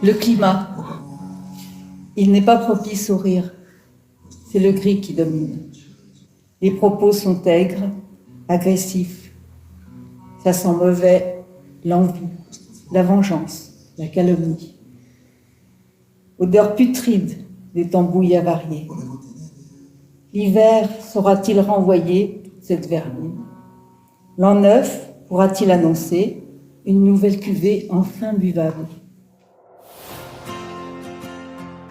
Le climat, il n'est pas propice au rire. C'est le gris qui domine. Les propos sont aigres, agressifs. Ça sent mauvais, l'envie, la vengeance, la calomnie. Odeur putride des tambouilles avariées. L'hiver saura-t-il renvoyer toute cette vermine? L'an neuf pourra-t-il annoncer une nouvelle cuvée enfin buvable?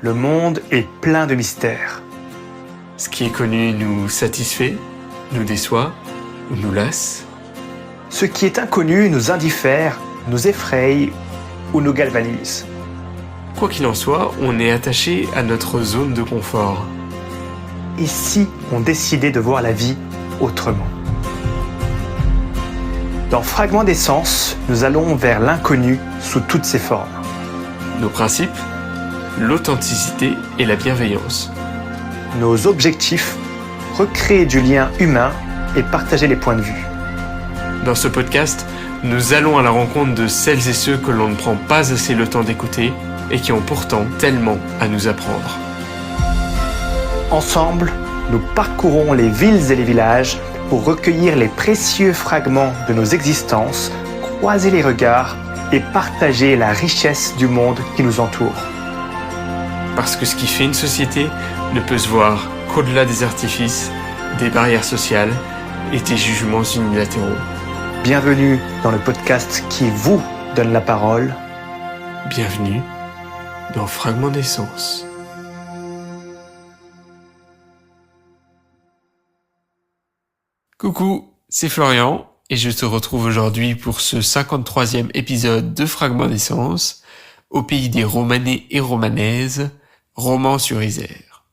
Le monde est plein de mystères. Ce qui est connu nous satisfait, nous déçoit ou nous lasse. Ce qui est inconnu nous indiffère, nous effraie ou nous galvanise. Quoi qu'il en soit, on est attaché à notre zone de confort. Et si on décidait de voir la vie autrement? Dans Fragments d'essence, nous allons vers l'inconnu sous toutes ses formes. Nos principes, l'authenticité et la bienveillance. Nos objectifs, recréer du lien humain et partager les points de vue. Dans ce podcast, nous allons à la rencontre de celles et ceux que l'on ne prend pas assez le temps d'écouter et qui ont pourtant tellement à nous apprendre. Ensemble, nous parcourons les villes et les villages pour recueillir les précieux fragments de nos existences, croiser les regards et partager la richesse du monde qui nous entoure. Parce que ce qui fait une société ne peut se voir qu'au-delà des artifices, des barrières sociales et des jugements unilatéraux. Bienvenue dans le podcast qui vous donne la parole. Bienvenue dans Fragments d'essence. Coucou, c'est Florian et je te retrouve aujourd'hui pour ce 53e épisode de Fragments d'essence au pays des Romanais et Romanaises, Romans-sur-Isère.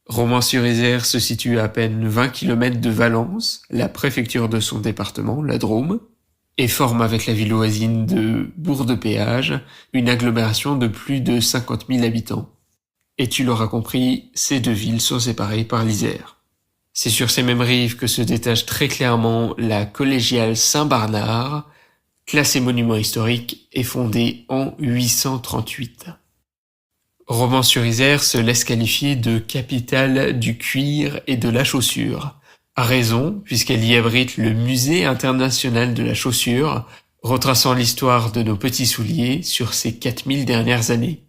Romans-sur-Isère se situe à peine 20 km de Valence, la préfecture de son département, la Drôme, et forme avec la ville voisine de Bourg-de-Péage une agglomération de plus de 50 000 habitants. Et tu l'auras compris, ces deux villes sont séparées par l'Isère. C'est sur ces mêmes rives que se détache très clairement la collégiale Saint-Barnard, classée monument historique et fondée en 838. Romans-sur-Isère se laisse qualifier de capitale du cuir et de la chaussure, à raison puisqu'elle y abrite le Musée international de la chaussure, retraçant l'histoire de nos petits souliers sur ces 4000 dernières années.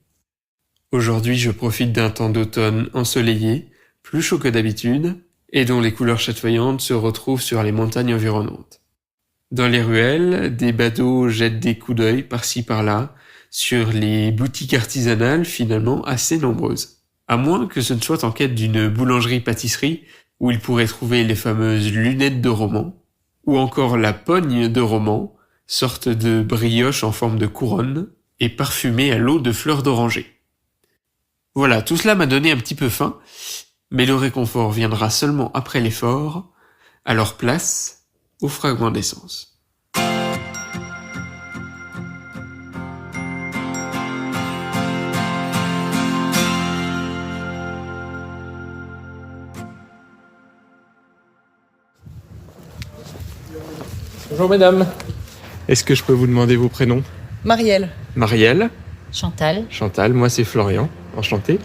Aujourd'hui, je profite d'un temps d'automne ensoleillé, plus chaud que d'habitude, et dont les couleurs chatoyantes se retrouvent sur les montagnes environnantes. Dans les ruelles, des badauds jettent des coups d'œil par-ci par-là sur les boutiques artisanales finalement assez nombreuses. À moins que ce ne soit en quête d'une boulangerie-pâtisserie où ils pourraient trouver les fameuses lunettes de roman, ou encore la pogne de roman, sorte de brioche en forme de couronne et parfumée à l'eau de fleurs d'oranger. Voilà, tout cela m'a donné un petit peu faim, mais le réconfort viendra seulement après l'effort, alors place au fragment d'essence. Bonjour mesdames, est-ce que je peux vous demander vos prénoms? Marielle. Marielle, Chantal. Chantal, moi c'est Florian, enchanté.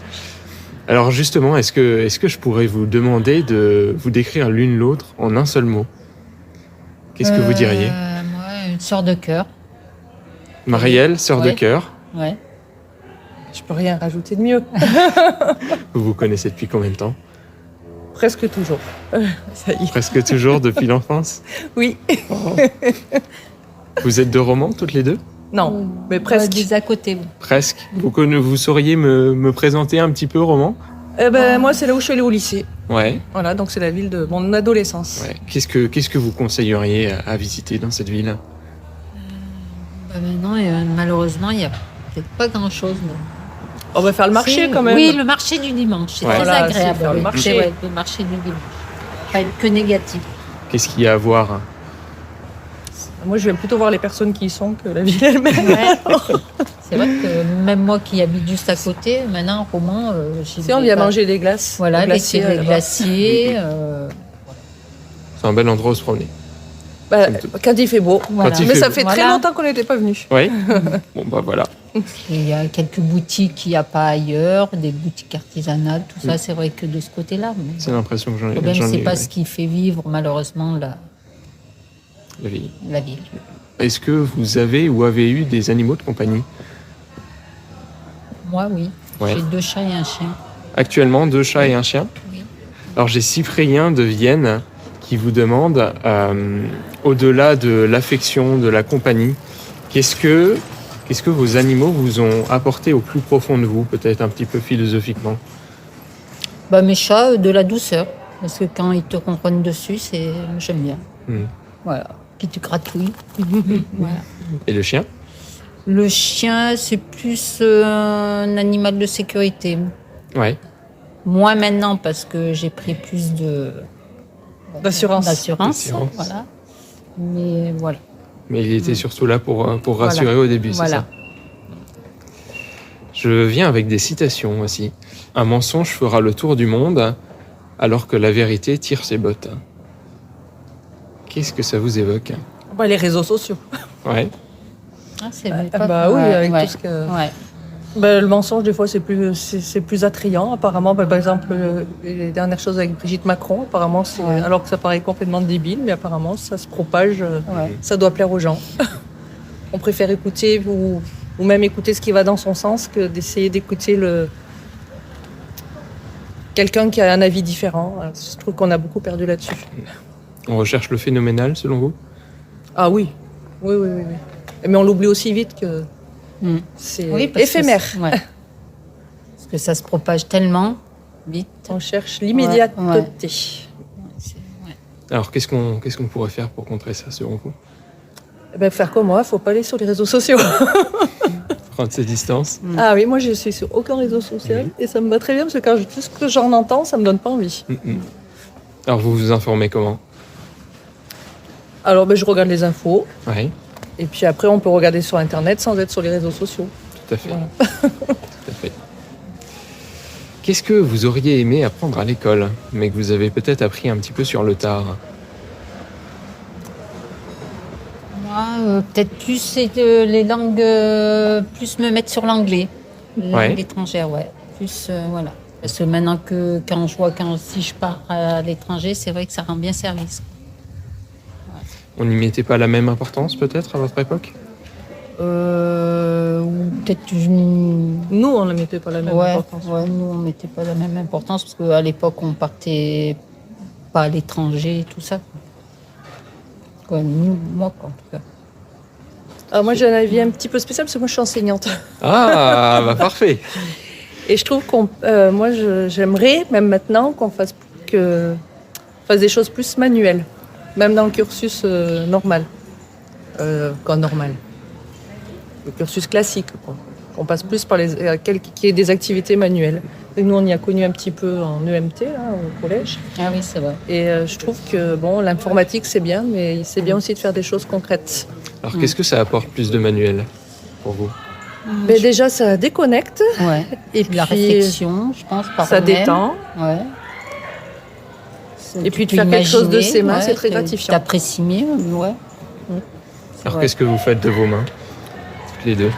Alors justement, est-ce que je pourrais vous demander de vous décrire l'une l'autre en un seul mot? Qu'est-ce que vous diriez? Moi, une sœur de cœur. Marielle, sœur de Ouais. cœur. Ouais. Je peux rien rajouter de mieux. Vous vous connaissez depuis combien de temps? Presque toujours. Ça y est. Presque toujours depuis l'enfance. Oui. Vous êtes de Romans toutes les deux? Non, mais presque. Des à côté. Presque. Vous sauriez me présenter un petit peu Romans? Moi, c'est là où je suis allée au lycée. Ouais. Voilà, donc c'est la ville de mon adolescence. Ouais. Qu'est-ce que vous conseilleriez à visiter dans cette ville? Maintenant, malheureusement, il n'y a peut-être pas grand-chose. On va faire le marché quand même. Oui, le marché du dimanche. C'est Ouais. très Voilà, agréable. c'est faire le oui. marché. C'est, le marché du dimanche. Pas être que négatif. Qu'est-ce qu'il y a à voir? Moi, je vais plutôt voir les personnes qui y sont que la ville elle-même. Ouais. C'est vrai que même moi qui habite juste à côté, maintenant, Romans, j'ai Si on vient manger des glaces. Voilà, des des glaciers, des là-bas. glaciers. C'est un bel endroit où se promener. Quand il fait beau. Voilà. Quand il Mais fait ça beau. fait très Voilà. longtemps qu'on n'était pas venus. Oui. Bon bah voilà. Il y a quelques boutiques qu'il n'y a pas ailleurs, des boutiques artisanales, tout ça, c'est vrai que de ce côté-là. Mais C'est l'impression que j'en ai. le problème, j'en c'est ai, pas ouais, ce qui fait vivre, malheureusement, la vie. la ville. Est-ce que vous avez ou avez eu des animaux de compagnie? Moi, oui. Ouais. J'ai 2 chats et un chien. Actuellement, 2 chats et un chien. Oui. Alors j'ai Cyprien de Vienne qui vous demande, au-delà de l'affection, de la compagnie, qu'est-ce que vos animaux vous ont apporté au plus profond de vous, peut-être un petit peu philosophiquement? Bah, mes chats, de la douceur. Parce que quand ils te comprennent dessus, j'aime bien. Voilà. Puis tu gratouilles. Voilà. Et le chien? Le chien, c'est plus un animal de sécurité. Ouais. Moins maintenant parce que j'ai pris plus D'assurance. D'assurance. Voilà. Mais voilà. Mais il était surtout là pour rassurer au début, c'est Voilà. ça? Je viens avec des citations aussi. Un mensonge fera le tour du monde alors que la vérité tire ses bottes. Qu'est-ce que ça vous évoque? Bah, les réseaux sociaux. Ouais. Ah, c'est Bah oui, avec tout ce que. Ouais. Bah, le mensonge, des fois, c'est plus attrayant. Apparemment, bah, par exemple, les dernières choses avec Brigitte Macron, apparemment, Ouais. alors que ça paraît complètement débile, mais apparemment, ça se propage, Ouais. ça doit plaire aux gens. On préfère écouter ou même écouter ce qui va dans son sens que d'essayer d'écouter quelqu'un qui a un avis différent. Je trouve qu'on a beaucoup perdu là-dessus. On recherche le phénoménal, selon vous? Ah oui. Oui. Mais on l'oublie aussi vite que c'est Oui, parce que éphémère. ouais. Parce que ça se propage tellement vite. On cherche l'immédiateté. Ouais. Alors, qu'est-ce qu'on pourrait faire pour contrer ça, selon vous? Eh ben, faire comme moi, faut pas aller sur les réseaux sociaux. Prendre ses distances? Ah oui, moi je suis sur aucun réseau social et ça me va très bien parce que quand tout ce que j'en entends, ça me donne pas envie. Alors, vous vous informez comment? Alors je regarde les infos Oui, et puis après on peut regarder sur internet sans être sur les réseaux sociaux. tout à fait. Voilà. Tout à fait. Qu'est-ce que vous auriez aimé apprendre à l'école, mais que vous avez peut-être appris un petit peu sur le tard? Moi, peut-être plus les langues, plus me mettre sur l'anglais. Les Ouais. langues étrangères, ouais. Plus, voilà. Parce que maintenant si je pars à l'étranger, c'est vrai que ça rend bien service. On n'y mettait pas la même importance, peut-être, à votre époque? Ou peut-être Nous, on ne mettait pas la même importance. Ouais, nous, on mettait pas la même importance parce qu'à l'époque, on partait pas à l'étranger et tout ça. Quoi, moi, quoi, en tout cas. Alors moi j'ai un avis un petit peu spécial parce que moi je suis enseignante. Ah, bah parfait. Et je trouve j'aimerais, même maintenant, qu'on fasse des choses plus manuelles, même dans le cursus normal. Normal. Le cursus classique, quoi. On passe plus par qu'il y ait des activités manuelles. Et nous, on y a connu un petit peu en EMT, là, au collège. Ah oui, c'est vrai. Et je trouve que l'informatique, c'est bien, mais c'est bien aussi de faire des choses concrètes. Alors, qu'est-ce que ça apporte plus de manuel pour vous? Mais déjà, ça déconnecte. Ouais. Et La puis, réflexion, je pense, par ça eux-mêmes. détend. Ouais. Et puis, de Tu faire peux quelque chose de imaginer, ses mains, ouais, c'est très tu gratifiant. t'apprécies mieux, ouais. Alors, Ouais. qu'est-ce que vous faites de vos mains, toutes les deux?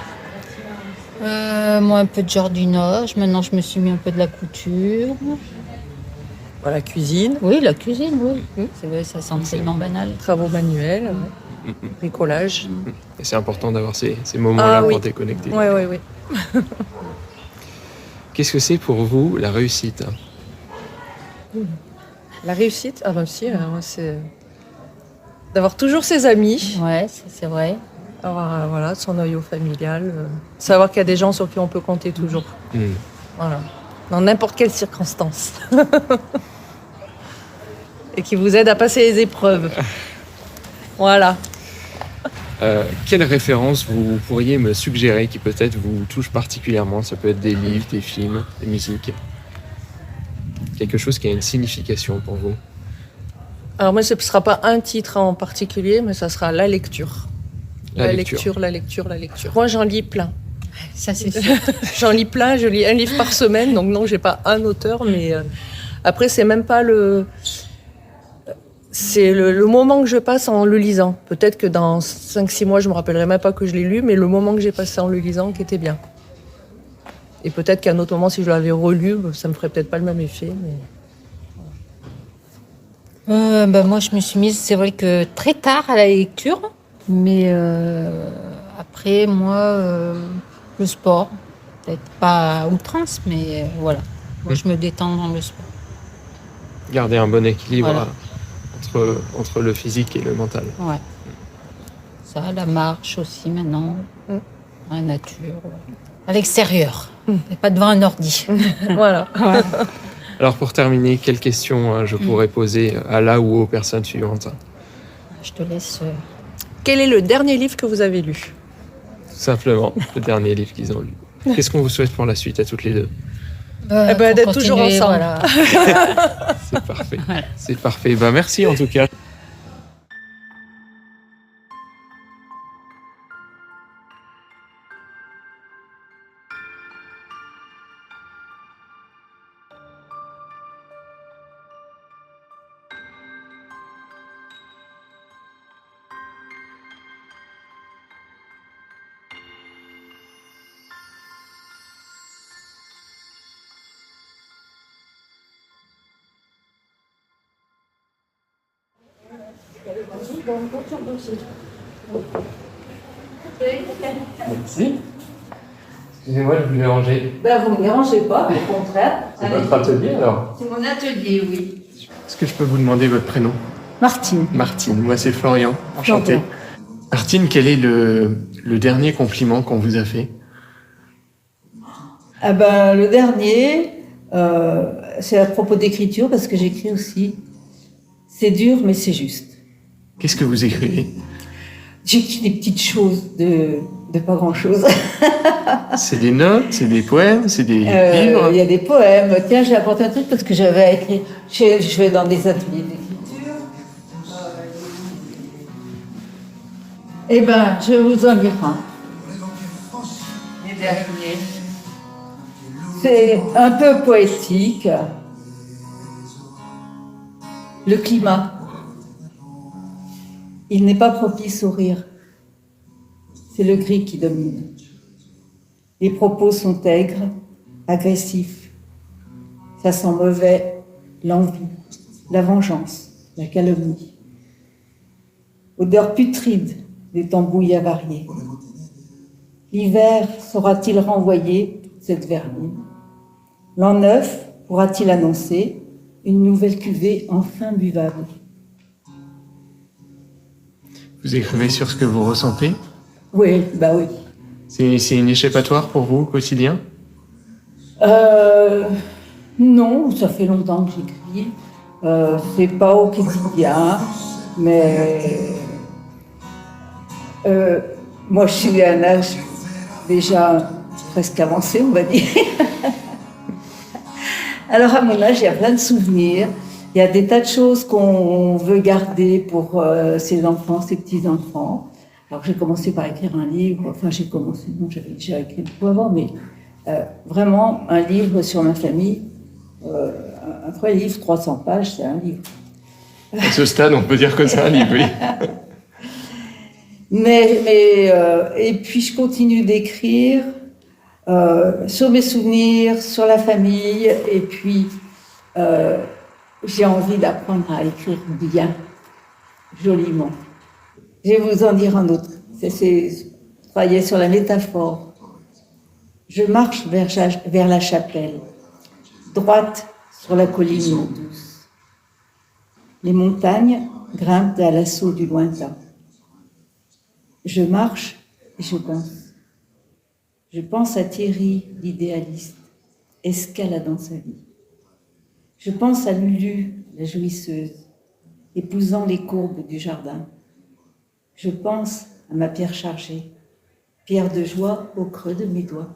Moi, un peu de jardinage. Maintenant, je me suis mis un peu de la couture. Voilà, cuisine, Oui, la cuisine, oui. C'est vrai, ça semble tellement banal. travaux manuels, bricolage. Et c'est important d'avoir ces moments-là oui. pour déconnecter. Oui. Qu'est-ce que c'est pour vous la réussite? La réussite, moi, c'est d'avoir toujours ses amis, Ouais, c'est vrai. avoir son noyau familial, savoir qu'il y a des gens sur qui on peut compter toujours. Voilà. Dans n'importe quelle circonstance. Et qui vous aident à passer les épreuves. Voilà. Quelle référence vous pourriez me suggérer qui peut-être vous touche particulièrement? Ça peut être des livres, des films, des musiques. Quelque chose qui a une signification pour vous. Alors moi, ce ne sera pas un titre en particulier, mais ça sera la lecture. La lecture. Moi, j'en lis plein. Ça, c'est sûr. J'en lis plein, je lis un livre par semaine, donc non, j'ai pas un auteur, mais après, c'est même pas C'est le moment que je passe en le lisant. Peut-être que dans 5-6 mois, je me rappellerai même pas que je l'ai lu, mais le moment que j'ai passé en le lisant qui était bien. Et peut-être qu'à un autre moment, si je l'avais relu, ça me ferait peut-être pas le même effet. Mais... Moi, je me suis mise, c'est vrai que très tard à la lecture, mais après, moi, le sport, peut-être pas à outrance, mais voilà. Moi, je me détends dans le sport. Garder un bon équilibre Voilà. entre le physique et le mental. Ouais. Ça, la marche aussi maintenant, dans la nature, à l'extérieur, et pas devant un ordi. Voilà. Alors pour terminer, quelle question je pourrais poser à la ou aux personnes suivantes? Je te laisse. Quel est le dernier livre que vous avez lu? Tout simplement, le dernier livre qu'ils ont lu. Qu'est-ce qu'on vous souhaite pour la suite à toutes les deux? D'être toujours ensemble. Voilà. C'est parfait. Voilà. C'est parfait. Merci en tout cas. Merci. Excusez-moi de vous déranger. Vous ne me dérangez pas, au contraire. C'est votre atelier alors? C'est mon atelier, oui. Est-ce que je peux vous demander votre prénom? Martine. Martine, moi c'est Florian. Enchanté. Florian. Martine, quel est le dernier compliment qu'on vous a fait? Le dernier, c'est à propos d'écriture, parce que j'écris aussi. C'est dur, mais c'est juste. Qu'est-ce que vous écrivez? J'écris des petites choses de pas grand-chose. C'est des notes, c'est des poèmes, c'est des Il livres? y a des poèmes. Tiens, j'ai apporté un truc parce que j'avais écrit. Je vais dans des ateliers d'écriture. Je vais vous en lire un. Les derniers. C'est un peu poétique. Le climat. Il n'est pas propice au rire. C'est le gris qui domine. Les propos sont aigres, agressifs. Ça sent mauvais, l'envie, la vengeance, la calomnie. Odeur putride des tambouilles avariées. L'hiver saura-t-il renvoyer toute cette vermine? L'an neuf pourra-t-il annoncer une nouvelle cuvée enfin buvable? Vous écrivez sur ce que vous ressentez? Oui, oui. C'est une échappatoire pour vous au quotidien? Non, ça fait longtemps que j'écris. C'est pas au quotidien, mais moi je suis à un âge déjà presque avancé, on va dire. Alors à mon âge, il y a plein de souvenirs. Il y a des tas de choses qu'on veut garder pour ses enfants, ses petits-enfants. Alors j'ai commencé par écrire un livre, j'avais déjà écrit beaucoup avant, mais vraiment un livre sur ma famille, un vrai livre, 300 pages, c'est un livre. À ce stade, on peut dire que c'est un livre, oui. Et puis je continue d'écrire sur mes souvenirs, sur la famille, et puis j'ai envie d'apprendre à écrire bien, joliment. Je vais vous en dire un autre. C'est travailler sur la métaphore. Je marche vers la chapelle, droite sur la colline douce. Les montagnes grimpent à l'assaut du lointain. Je marche et je pense. Je pense à Thierry, l'idéaliste, escaladant sa vie. Je pense à Lulu, la jouisseuse, épousant les courbes du jardin. Je pense à ma pierre chargée, pierre de joie au creux de mes doigts.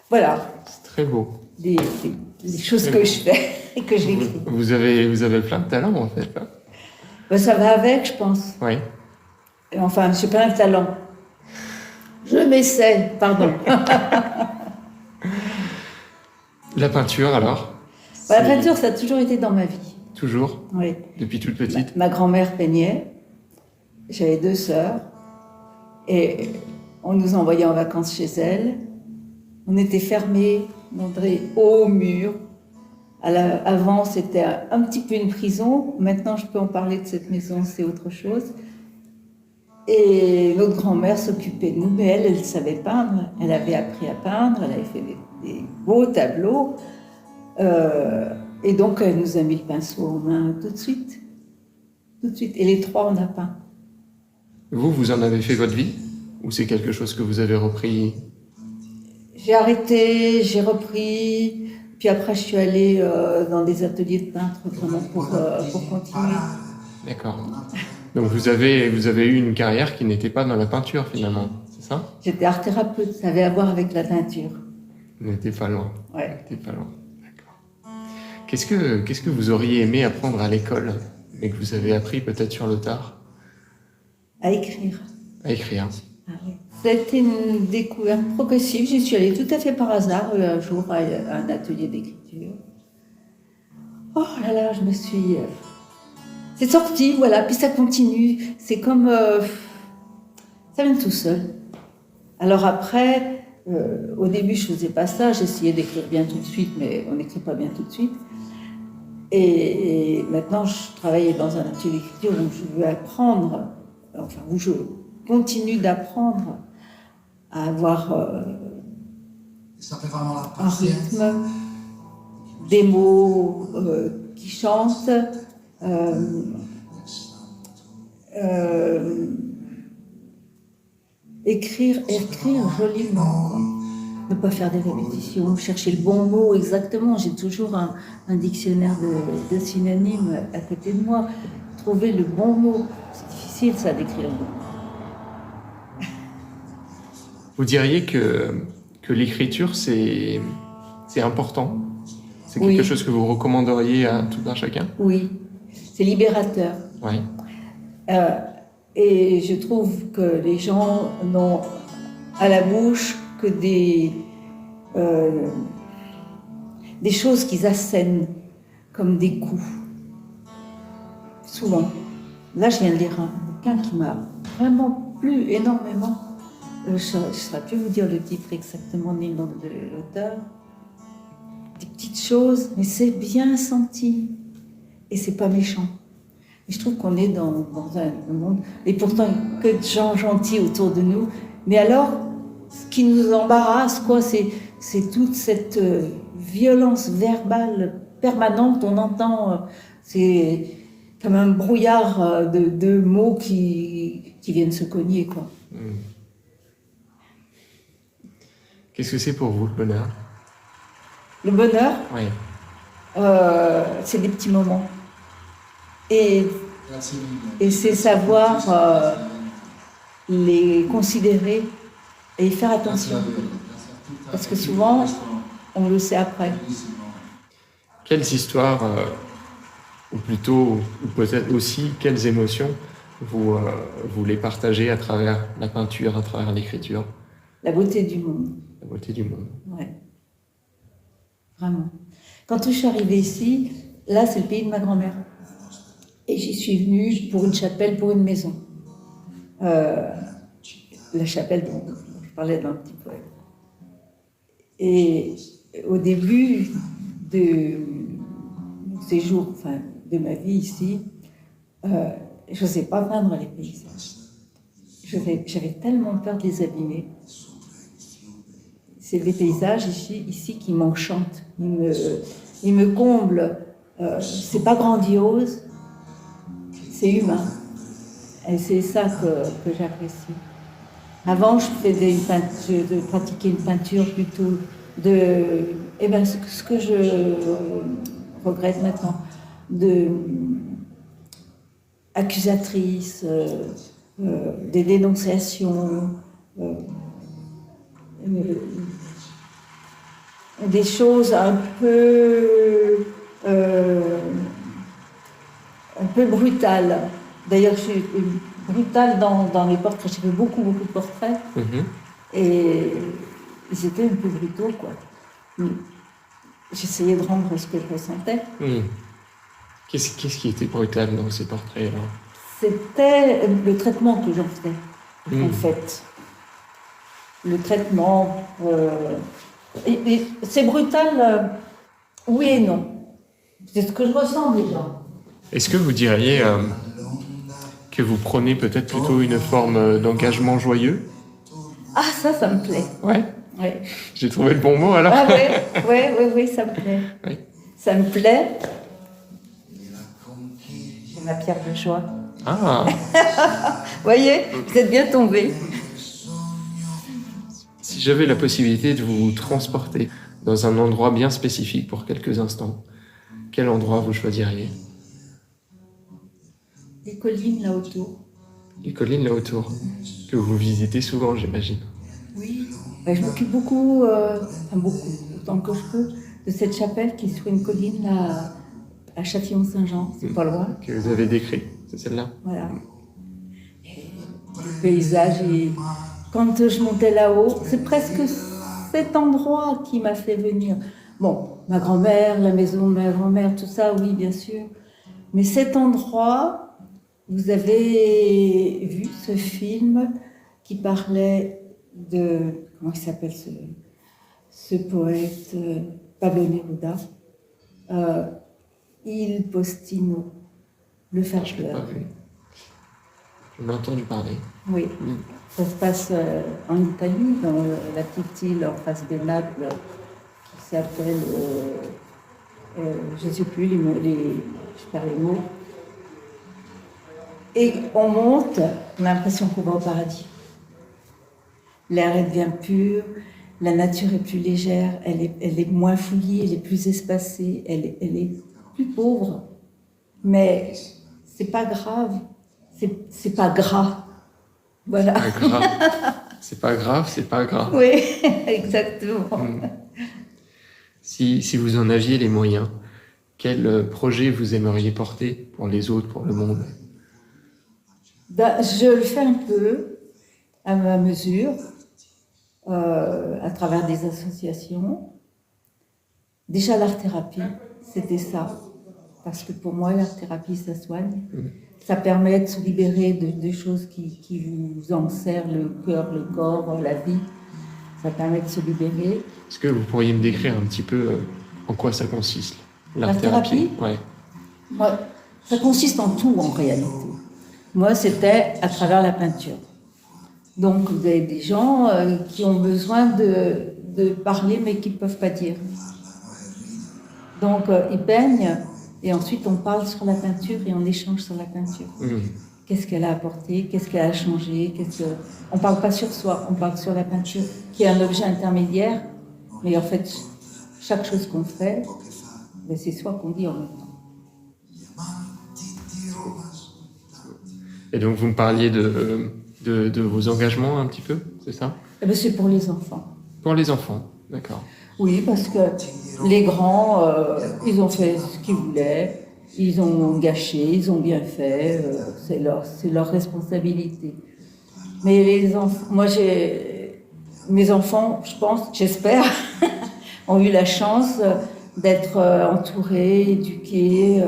Voilà. C'est très beau. Des choses que je fais et que j'écris. Vous avez plein de talent, en fait. Là. Ça va avec, je pense. Oui. Enfin, je n'ai pas un talent. Je m'essaie, pardon. La peinture, alors? La peinture, ça a toujours été dans ma vie. Toujours? Oui. Depuis toute petite? Ma grand-mère peignait. J'avais 2 sœurs. Et on nous envoyait en vacances chez elle. On était fermés, d'entrée au mur. Avant, c'était un petit peu une prison. Maintenant, je peux en parler de cette maison, c'est autre chose. Et notre grand-mère s'occupait de nous, mais elle savait peindre. Elle avait appris à peindre, elle avait fait des beaux tableaux. Et donc, elle nous a mis le pinceau en main tout de suite. Tout de suite. Et les 3, on a peint. Vous en avez fait votre vie? Ou c'est quelque chose que vous avez repris? J'ai arrêté, j'ai repris. Puis après, je suis allée dans des ateliers de peintre vraiment pour continuer. D'accord. Donc vous avez eu une carrière qui n'était pas dans la peinture finalement, c'est ça? J'étais art thérapeute, ça avait à voir avec la teinture. Vous n'étiez pas loin. Ouais. Vous n'étiez pas loin. D'accord. Qu'est-ce que vous auriez aimé apprendre à l'école, mais que vous avez appris peut-être sur le tard? À écrire. À écrire. Ah oui. Ça a été une découverte progressive. J'y suis allée tout à fait par hasard un jour à un atelier d'écriture. Oh là là, je me suis... C'est sorti, voilà, puis ça continue. C'est comme... ça vient tout seul. Alors après, au début, je faisais pas ça. J'essayais d'écrire bien tout de suite, mais on n'écrit pas bien tout de suite. Et maintenant, je travaillais dans un atelier d'écriture où je veux apprendre, enfin, où je continue d'apprendre à avoir un rythme, des mots qui chantent, écrire joliment, quoi. Ne pas faire des répétitions, chercher le bon mot exactement. J'ai toujours un dictionnaire de synonymes à côté de moi. Trouver le bon mot, c'est difficile ça d'écrire. Vous diriez que l'écriture, c'est important? C'est quelque Oui. chose que vous recommanderiez à tout un chacun? Oui, c'est libérateur. Oui. Et je trouve que les gens n'ont à la bouche que des choses qu'ils assènent comme des coups. Souvent. Là, je viens de lire un bouquin qui m'a vraiment plu énormément. Je ne saurais plus vous dire le titre exactement ni le nom de l'auteur. Des petites choses, mais c'est bien senti. Et c'est pas méchant. Et je trouve qu'on est dans un monde, et pourtant que de gens gentils autour de nous. Mais alors, ce qui nous embarrasse, quoi, c'est toute cette violence verbale permanente. On entend, c'est comme un brouillard de mots qui viennent se cogner, quoi. Qu'est-ce que c'est pour vous le bonheur? Le bonheur, Oui. c'est des petits moments. Et c'est savoir les considérer et y faire attention. Parce que souvent, on le sait après. Quelles histoires, ou plutôt, ou peut-être aussi, quelles émotions vous les partagez à travers la peinture, à travers l'écriture? La beauté du monde. La beauté du monde. Ouais. Vraiment. Quand je suis arrivée ici, là, c'est le pays de ma grand-mère. Et j'y suis venue pour une chapelle, pour une maison. La chapelle dont je parlais dans un petit poème. Et au début de mon séjour, enfin, de ma vie ici, je n'osais pas peindre les paysages. J'avais tellement peur de les abîmer. C'est les paysages ici qui m'enchantent. Ils me comblent. C'est pas grandiose, c'est humain. Et c'est ça que j'apprécie. Avant, je pratiquais une peinture plutôt ce que je regrette maintenant, accusatrice, des dénonciations, des choses un peu brutales. D'ailleurs, je suis brutale dans les portraits. J'ai fait beaucoup de portraits. Et ils étaient un peu brutaux, quoi. J'essayais de rendre ce que je ressentais. Qu'est-ce qui était brutal dans ces portraits alors? C'était le traitement que j'en faisais, en Mmh. fait. Le traitement. Et c'est brutal, oui et non. C'est ce que je ressens déjà. Est-ce que vous diriez que vous prenez peut-être plutôt une forme d'engagement joyeux? Ah, ça me plaît. Ouais. Ouais. J'ai trouvé le bon mot alors. Ah oui, ça me plaît. Oui. Ça me plaît. C'est ma pierre de joie. Ah, Voyez, vous êtes bien tombés. si j'avais la possibilité de vous transporter dans un endroit bien spécifique pour quelques instants, quel endroit vous choisiriez? Les collines là autour. Les collines là autour, que vous visitez souvent, j'imagine. Oui. Ben, je m'occupe beaucoup, autant que je peux, de cette chapelle qui est sur une colline là, à Châtillon-Saint-Jean. C'est pas loin. Que vous avez décrit, c'est celle-là? Voilà. Et le paysage, et quand je montais là-haut, c'est presque cet endroit qui m'a fait venir. Bon, ma grand-mère, la maison de ma grand-mère, tout ça, oui, bien sûr. Mais cet endroit, vous avez vu ce film qui parlait de... Comment il s'appelle ce poète Pablo Neruda, Il Postino, le Je ne l'ai pas farceur. vu. J'en ai entendu parler. Oui, ça se passe en Italie, dans la petite île en face de Naples, qui s'appelle, je ne sais plus je perds les mots. Et on monte, on a l'impression qu'on va au paradis. L'air devient pur, la nature est plus légère, elle est moins fouillie, elle est plus espacée, elle est plus pauvre. Mais c'est pas grave, c'est pas gras. Voilà. Pas grave. C'est pas grave, c'est pas grave. Oui, exactement. Si vous en aviez les moyens, quel projet vous aimeriez porter pour les autres, pour le monde? Ben, je le fais un peu à ma mesure, à travers des associations. Déjà l'art-thérapie, c'était ça. Parce que pour moi, l'art-thérapie, ça soigne. Ça permet de se libérer de choses qui vous enserrent le cœur, le corps, la vie. Ça permet de se libérer. Est-ce que vous pourriez me décrire un petit peu en quoi ça consiste, l'art-thérapie? Ouais. Moi, ça consiste en tout en réalité. Moi, c'était à travers la peinture. Donc, vous avez des gens qui ont besoin de parler mais qui ne peuvent pas dire. Donc, ils peignent et ensuite on parle sur la peinture et on échange sur la peinture. Qu'est-ce qu'elle a apporté? Qu'est-ce qu'elle a changé? On ne parle pas sur soi, on parle sur la peinture, qui est un objet intermédiaire. Mais en fait, chaque chose qu'on fait, ben, c'est soi qu'on dit en même temps. Et donc vous me parliez de vos engagements un petit peu, c'est ça? Eh ben, c'est pour les enfants. Pour les enfants, d'accord. Oui, parce que les grands, ils ont fait ce qu'ils voulaient, ils ont gâché, ils ont bien fait, c'est leur responsabilité. Mais les enfants, mes enfants, je pense, j'espère, ont eu la chance d'être entourés, éduqués,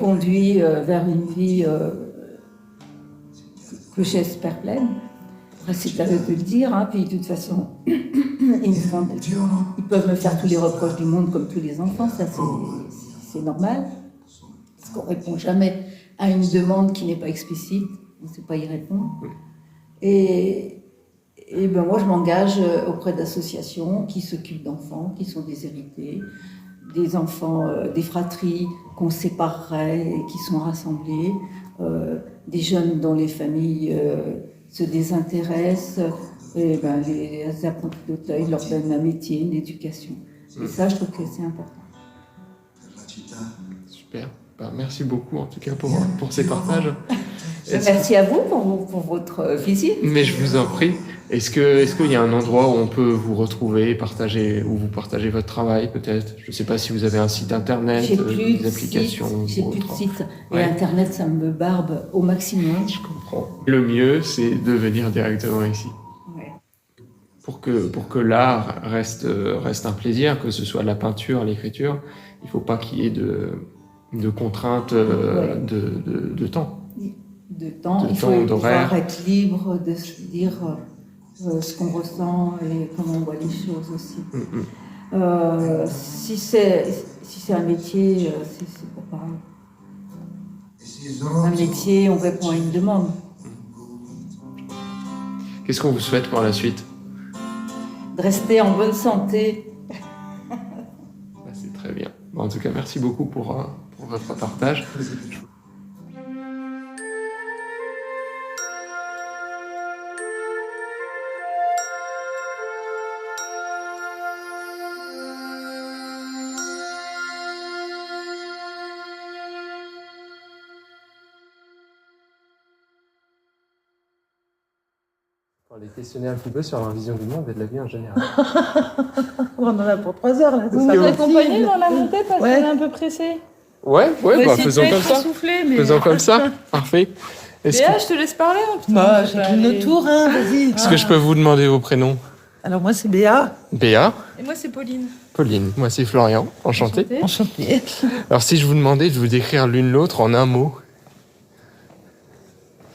conduits vers une vie que j'espère pleine. Après, c'est à eux de le dire, hein. Puis de toute façon, ils peuvent me faire tous les reproches du monde comme tous les enfants, ça c'est normal. Parce qu'on ne répond jamais à une demande qui n'est pas explicite, on ne sait pas y répondre. Et ben moi, je m'engage auprès d'associations qui s'occupent d'enfants, qui sont déshérités, des enfants, des fratries qu'on séparerait et qui sont rassemblés, des jeunes dont les familles se désintéressent, et ben les apprentis d'Auteuil leur donnent un métier, une éducation. Et ça, je trouve que c'est important. Super. Ben, merci beaucoup en tout cas pour ces partages. Merci à vous pour votre visite. Mais je vous en prie. Est-ce qu'il y a un endroit où on peut vous retrouver, où vous partagez votre travail peut-être? Je ne sais pas si vous avez un site internet, des applications. J'ai plus de site. Et Ouais. Internet, ça me barbe au maximum. Je comprends. Le mieux, c'est de venir directement ici. Ouais. Pour que l'art reste un plaisir, que ce soit la peinture, l'écriture, il ne faut pas qu'il y ait De contraintes Ouais. de temps. De temps. De Il temps, faut d'horaire. pouvoir être libre de se dire ce qu'on ressent et comment on voit les choses aussi. Si c'est un métier, c'est pas pareil. Un métier, on répond à une demande. Qu'est-ce qu'on vous souhaite pour la suite? De rester en bonne santé. C'est très bien. En tout cas, merci beaucoup pour votre partage. On les questionner un petit peu sur leur vision du monde et de la vie en général. On en a pour 3 heures là. Vous que nous vous- accompagnez dans la montée parce Ouais. qu'on est un peu pressé. Ouais, faisons comme ça. Mais... Faisons comme ça. Parfait. Est-ce Béa, je te laisse parler. Hein, putain. Bah, Je vais chacune aller- notre tour, hein, vas-y. que je peux vous demander vos prénoms? Alors moi c'est Béa, Béa, Et moi, c'est Pauline. Pauline, moi c'est Florian, enchanté. enchantée. Alors si je vous demandais de vous décrire l'une l'autre en un mot.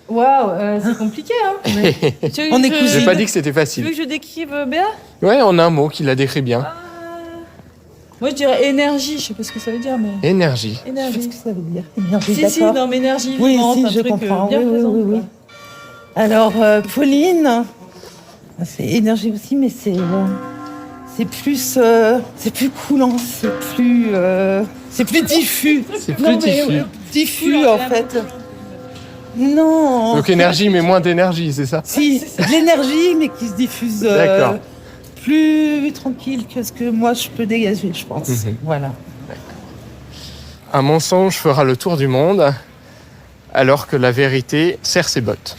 Waouh, c'est compliqué. Hein. Tu veux que On est je- cousines. J'ai pas dit que c'était Tu veux facile. que je décrive Béa? Ouais, en un mot qui la décrit bien. Moi, je dirais énergie. Je sais pas ce que ça veut dire, mais. Énergie. Je sais ce Énergie. que ça veut dire. Énergie, Si, si, d'accord. dans énergie Oui, vivante, si, un je truc comprends. bien Oui, oui, présent. oui, oui. quoi. Alors Pauline, c'est énergie aussi, mais c'est plus coulant, c'est plus diffus. C'est plus Non, mais, diffus. diffus Oula, en fait. Non. Donc énergie mais moins d'énergie, c'est ça? Si, de l'énergie, mais qui se diffuse D'accord. plus tranquille que ce que moi je peux dégager, je pense. Mhm. Voilà. Un mensonge fera le tour du monde alors que la vérité serre ses bottes.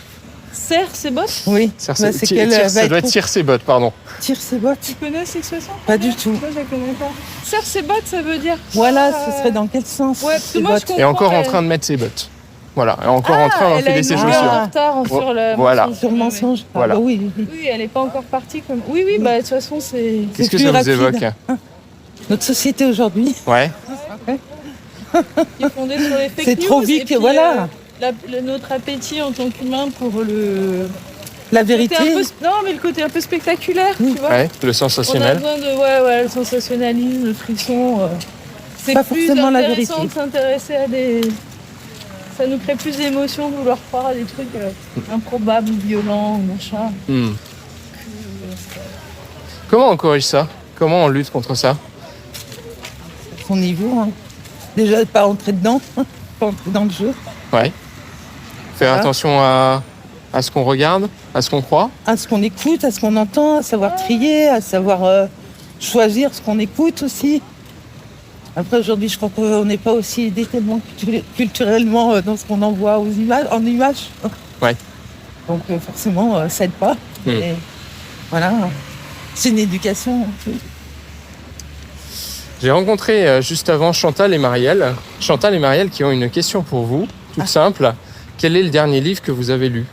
Serre ses bottes. Oui. Serre Bah, ses- c'est tire- qu'elle tire- va ça doit être être tire ses bottes, pardon. tire ses bottes. Tu connais cette expression? Pas du tout. Moi, je la connais pas. Serre ses bottes, ça veut dire. Voilà, ce serait dans quel sens Ouais, parce que ces moi, je bottes comprends. Et encore en elle- train de mettre ses bottes. Voilà, et encore en train elle a d'enfiler une ses longueur chaussures. en retard sur le Voilà. mensonge. Sur le mensonge. Ah, Voilà. bah oui, oui. Oui, elle est pas encore partie comme. Oui, oui, bah de toute façon, c'est. Qu'est-ce que plus ça vous rapide. évoque? Notre société aujourd'hui, Ouais. qui est fondée sur les fake c'est news. trop et vite, puis, voilà. Notre appétit en tant qu'humain pour le. La côté vérité. un peu, non, mais le côté un peu spectaculaire, tu vois. Ouais, le On a sensationnel. besoin de le sensationnalisme, le frisson. C'est Pas plus forcément la intéressant vérité. de s'intéresser à des. Ça nous crée plus d'émotions de vouloir croire à des trucs improbables ou violents ou machin. Hmm. Comment on corrige ça? Comment on lutte contre ça? Son niveau. Hein. Déjà, pas entrer dedans, pas entrer dans le jeu. Ouais. Faire Ah. attention à ce qu'on regarde, à ce qu'on croit. À ce qu'on écoute, à ce qu'on entend, à savoir trier, à savoir choisir ce qu'on écoute aussi. Après, aujourd'hui, je crois qu'on n'est pas aussi aidé tellement culturellement dans ce qu'on envoie en images. Ouais. Donc, forcément, ça aide pas. Mm. Et voilà. C'est une éducation. J'ai rencontré juste avant Chantal et Marielle. Chantal et Marielle qui ont une question pour vous, toute simple. Quel est le dernier livre que vous avez lu?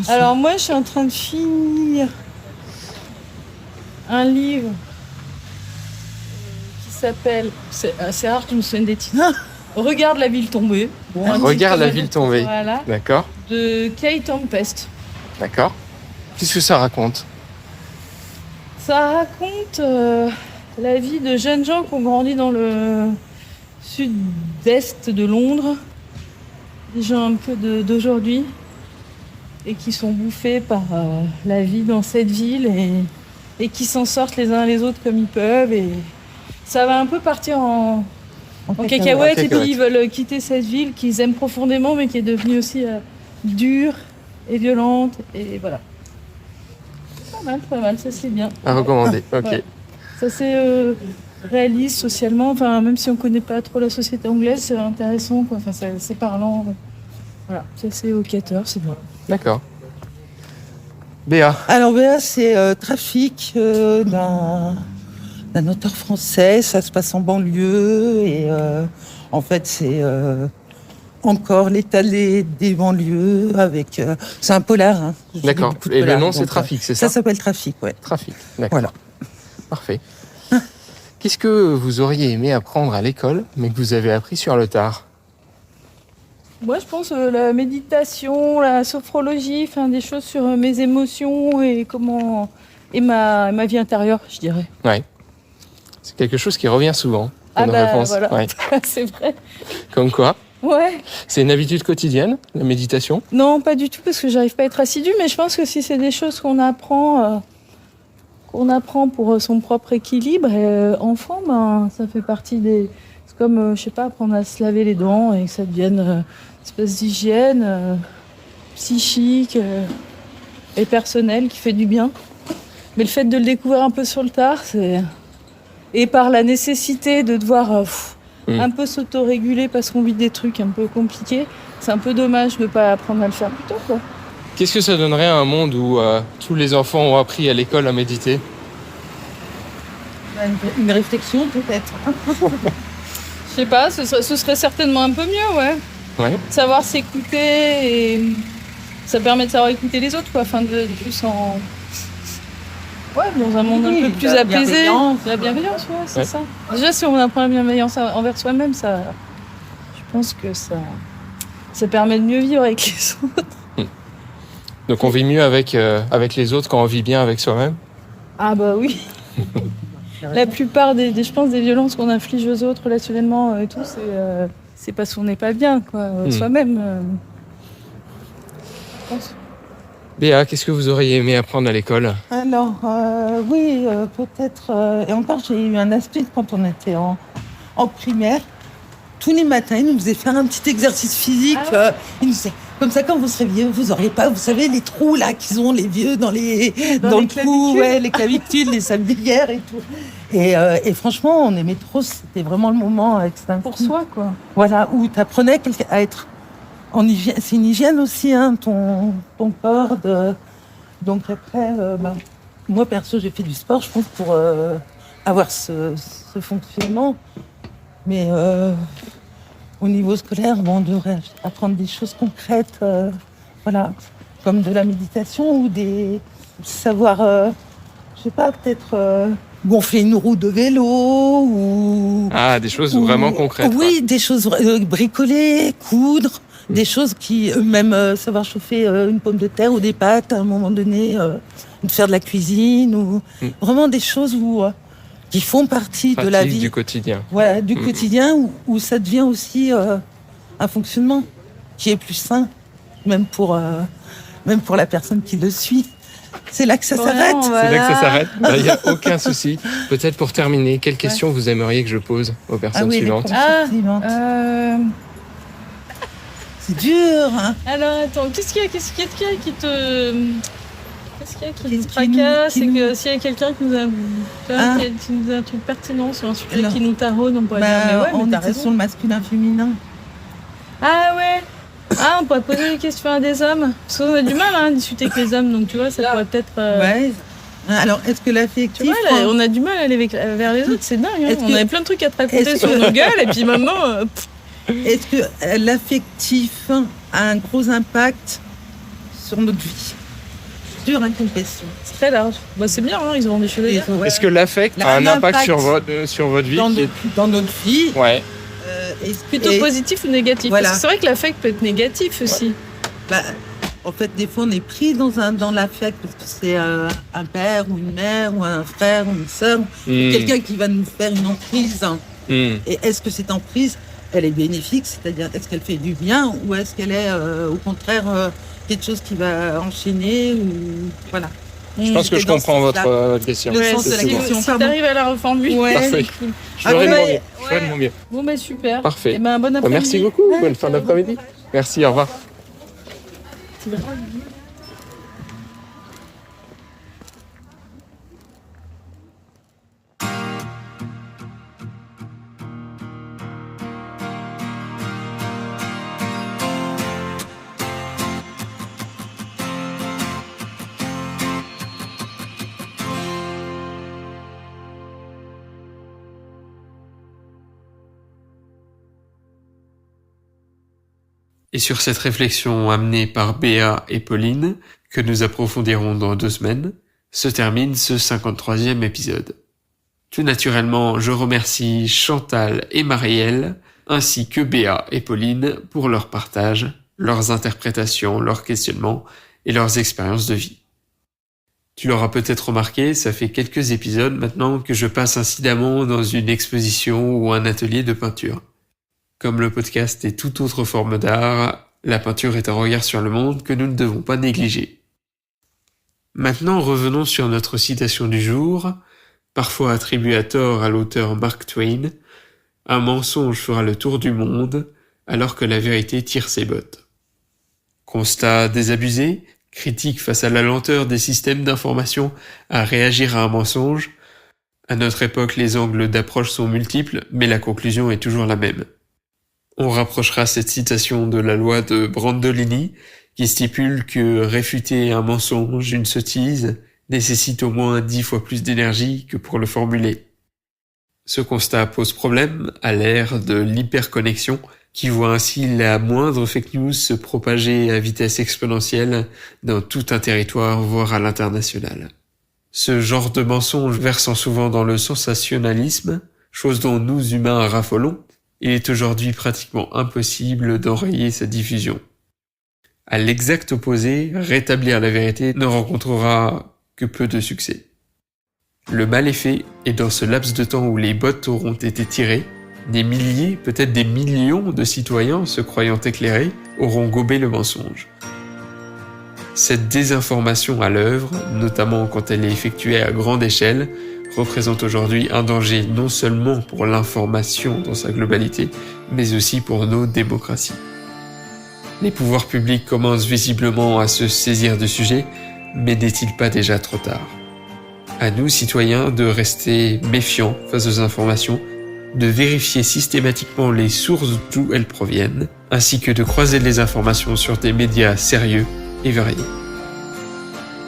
Alors moi, je suis en train de finir un livre qui s'appelle, c'est rare que je me souvienne des titres, Regarde la ville tombée. Bon, un titre Regarde la comme- ville tombée. Voilà, D'accord, de Kay Tempest. d'accord. Qu'est-ce que ça raconte? Ça raconte la vie de jeunes gens qui ont grandi dans le sud-est de Londres, des gens un peu d'aujourd'hui, et qui sont bouffés par la vie dans cette ville et qui s'en sortent les uns les autres comme ils peuvent. Et ça va un peu partir en cacahuète, et puis ils veulent quitter cette ville qu'ils aiment profondément, mais qui est devenue aussi dure et violente. Et voilà. Pas mal, ça c'est bien. À recommander, ok. Ouais. Ça c'est réaliste socialement, enfin même si on connaît pas trop la société anglaise, c'est intéressant, quoi. Enfin, c'est parlant. Voilà, ça c'est évocateur, c'est bien. D'accord. Béa, Alors, Béa, c'est Trafic d'un auteur français. Ça se passe en banlieue. Et en fait, c'est encore l'état des banlieues avec. C'est un polar. Hein. Je lis d'accord. beaucoup de Et le polars, nom c'est donc, Trafic, c'est ça? Ça s'appelle Trafic, ouais. Trafic, d'accord. Voilà. Parfait. Qu'est-ce que vous auriez aimé apprendre à l'école, mais que vous avez appris sur le tard? Moi, je pense la méditation, la sophrologie, enfin des choses sur mes émotions et comment et ma vie intérieure, je dirais. Ouais. C'est quelque chose qui revient souvent Ah dans nos bah réponses. voilà, Ouais. c'est vrai. Comme quoi? Ouais. C'est une habitude quotidienne, la méditation? Non, pas du tout parce que j'arrive pas à être assidue, mais je pense que si c'est des choses qu'on apprend pour son propre équilibre, enfant, ben ça fait partie des. C'est comme, je sais pas, apprendre à se laver les dents et que ça devienne une espèce d'hygiène psychique et personnelle qui fait du bien. Mais le fait de le découvrir un peu sur le tard, c'est. Et par la nécessité de devoir un peu s'autoréguler parce qu'on vit des trucs un peu compliqués, c'est un peu dommage de ne pas apprendre à le faire plus tôt, quoi. Qu'est-ce que ça donnerait à un monde où tous les enfants ont appris à l'école à méditer? Une réflexion peut-être. Je sais pas, ce serait certainement un peu mieux, ouais. Ouais. Savoir s'écouter et ça permet de savoir écouter les autres, quoi, afin de plus en. Ouais, dans un monde un peu plus la apaisé. bienveillance. La bienveillance, ouais, c'est Ouais. ça. Déjà, si on apprend la bienveillance envers soi-même, ça. Je pense que ça permet de mieux vivre avec les autres. Donc on vit mieux avec les autres quand on vit bien avec soi-même? Ah bah oui. La plupart je pense, des violences qu'on inflige aux autres relationnellement et tout, c'est parce qu'on n'est pas bien, quoi, soi-même. Je pense. Béa, qu'est-ce que vous auriez aimé apprendre à l'école? Alors, oui, peut-être. Et encore, j'ai eu un aspect quand on était en primaire. Tous les matins, ils nous faisaient faire un petit exercice physique. Ils nous disaient, comme ça, quand vous serez vieux, vous n'aurez pas, vous savez, les trous là qu'ils ont, les vieux, dans le cou, ouais, les clavicules, les sablières et tout. Et franchement, on aimait trop. C'était vraiment le moment extinct. Pour soi, quoi. Voilà, où tu apprenais à être en hygiène. C'est une hygiène aussi, hein, ton corps. Donc après, moi perso, j'ai fait du sport, je pense, pour avoir ce fonctionnement. Mais au niveau scolaire, on devrait apprendre des choses concrètes, voilà, comme de la méditation ou savoir, je sais pas, peut-être gonfler une roue de vélo ou. Ah, des choses vraiment concrètes. Oui, des choses bricoler, coudre. Des choses qui, même savoir chauffer une pomme de terre ou des pâtes à un moment donné, faire de la cuisine, ou vraiment des choses qui font partie de la vie. Du quotidien. Voilà, du quotidien, où ça devient aussi un fonctionnement qui est plus sain, même pour la personne qui le suit. C'est là que ça s'arrête. C'est là que ça s'arrête. Il n'y a aucun souci. Peut-être pour terminer, quelle question vous aimeriez que je pose aux personnes suivantes? C'est dur, hein. Alors attends, qu'est-ce qu'il y a qui te tracasse? C'est que s'il y a quelqu'un qui nous a un truc pertinent sur un sujet qui nous taraude, on pourrait dire mais ouais, on mais t'as était raison. sur le masculin-féminin. Ah ouais. Ah, on pourrait poser des questions à des hommes. Parce qu'on a du mal à discuter avec les hommes, donc tu vois, ça pourrait peut-être. Ouais. Alors, est-ce que l'affectif. Tu vois, on a du mal à aller vers les autres, c'est dingue. Hein. On avait plein de trucs à te raconter sur nos gueules, et puis maintenant. Est-ce que l'affectif a un gros impact sur notre vie? Dur à une question. C'est très large. Bah, c'est bien, hein, ils auront des choses à dire. Est-ce que l'affect a un impact sur votre vie? Dans notre vie. Ouais. Plutôt positif ou négatif? Voilà. Parce que c'est vrai que l'affect peut être négatif aussi. Bah, en fait, des fois, on est pris dans l'affect parce que c'est un père ou une mère ou un frère ou une sœur, quelqu'un qui va nous faire une emprise. Et est-ce que cette emprise, elle est bénéfique, c'est-à-dire est-ce qu'elle fait du bien ou est-ce qu'elle est au contraire quelque chose qui va enchaîner ou voilà. Je pense que je comprends votre question. Le sens de la question. Si t'arrives à la reformuler. Ouais. Parfait. Cool. Je ferai de mon mieux. Bon, bah super. Parfait. Et ben, bon après-midi. Merci beaucoup. Bonne fin d'après-midi. Merci, au revoir. Et sur cette réflexion amenée par Béa et Pauline, que nous approfondirons dans 2 semaines, se termine ce 53e épisode. Tout naturellement, je remercie Chantal et Marielle, ainsi que Béa et Pauline pour leur partage, leurs interprétations, leurs questionnements et leurs expériences de vie. Tu l'auras peut-être remarqué, ça fait quelques épisodes maintenant que je passe incidemment dans une exposition ou un atelier de peinture. Comme le podcast est toute autre forme d'art, la peinture est un regard sur le monde que nous ne devons pas négliger. Maintenant, revenons sur notre citation du jour, parfois attribuée à tort à l'auteur Mark Twain. Un mensonge fera le tour du monde, alors que la vérité tire ses bottes. Constat désabusé, critique face à la lenteur des systèmes d'information à réagir à un mensonge. À notre époque, les angles d'approche sont multiples, mais la conclusion est toujours la même. On rapprochera cette citation de la loi de Brandolini, qui stipule que réfuter un mensonge, une sottise, nécessite au moins 10 fois plus d'énergie que pour le formuler. Ce constat pose problème à l'ère de l'hyperconnexion, qui voit ainsi la moindre fake news se propager à vitesse exponentielle dans tout un territoire, voire à l'international. Ce genre de mensonge versant souvent dans le sensationnalisme, chose dont nous humains raffolons, il est aujourd'hui pratiquement impossible d'enrayer sa diffusion. À l'exact opposé, rétablir la vérité ne rencontrera que peu de succès. Le mal est fait, et dans ce laps de temps où les bottes auront été tirées, des milliers, peut-être des millions de citoyens se croyant éclairés auront gobé le mensonge. Cette désinformation à l'œuvre, notamment quand elle est effectuée à grande échelle, représente aujourd'hui un danger non seulement pour l'information dans sa globalité, mais aussi pour nos démocraties. Les pouvoirs publics commencent visiblement à se saisir du sujet, mais n'est-il pas déjà trop tard ? À nous, citoyens, de rester méfiants face aux informations, de vérifier systématiquement les sources d'où elles proviennent, ainsi que de croiser les informations sur des médias sérieux et variés.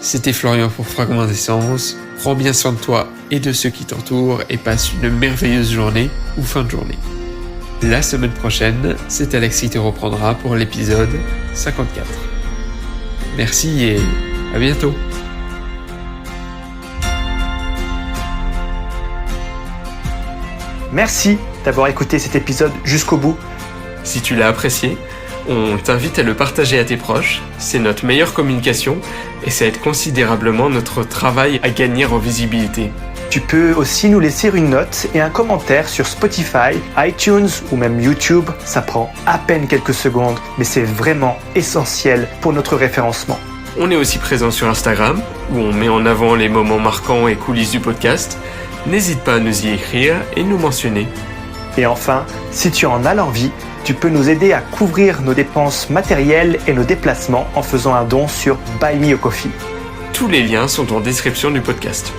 C'était Florian pour Fragment d'essence. Prends bien soin de toi et de ceux qui t'entourent et passe une merveilleuse journée ou fin de journée. La semaine prochaine, c'est Alex qui te reprendra pour l'épisode 54. Merci et à bientôt. Merci d'avoir écouté cet épisode jusqu'au bout. Si tu l'as apprécié, on t'invite à le partager à tes proches, c'est notre meilleure communication et ça aide considérablement notre travail à gagner en visibilité. Tu peux aussi nous laisser une note et un commentaire sur Spotify, iTunes ou même YouTube. Ça prend à peine quelques secondes, mais c'est vraiment essentiel pour notre référencement. On est aussi présent sur Instagram, où on met en avant les moments marquants et coulisses du podcast. N'hésite pas à nous y écrire et nous mentionner. Et enfin, si tu en as l'envie, tu peux nous aider à couvrir nos dépenses matérielles et nos déplacements en faisant un don sur Buy Me a Coffee. Tous les liens sont en description du podcast.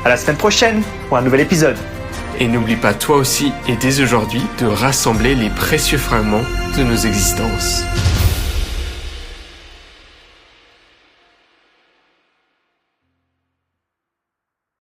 À la semaine prochaine pour un nouvel épisode. Et n'oublie pas toi aussi et dès aujourd'hui de rassembler les précieux fragments de nos existences.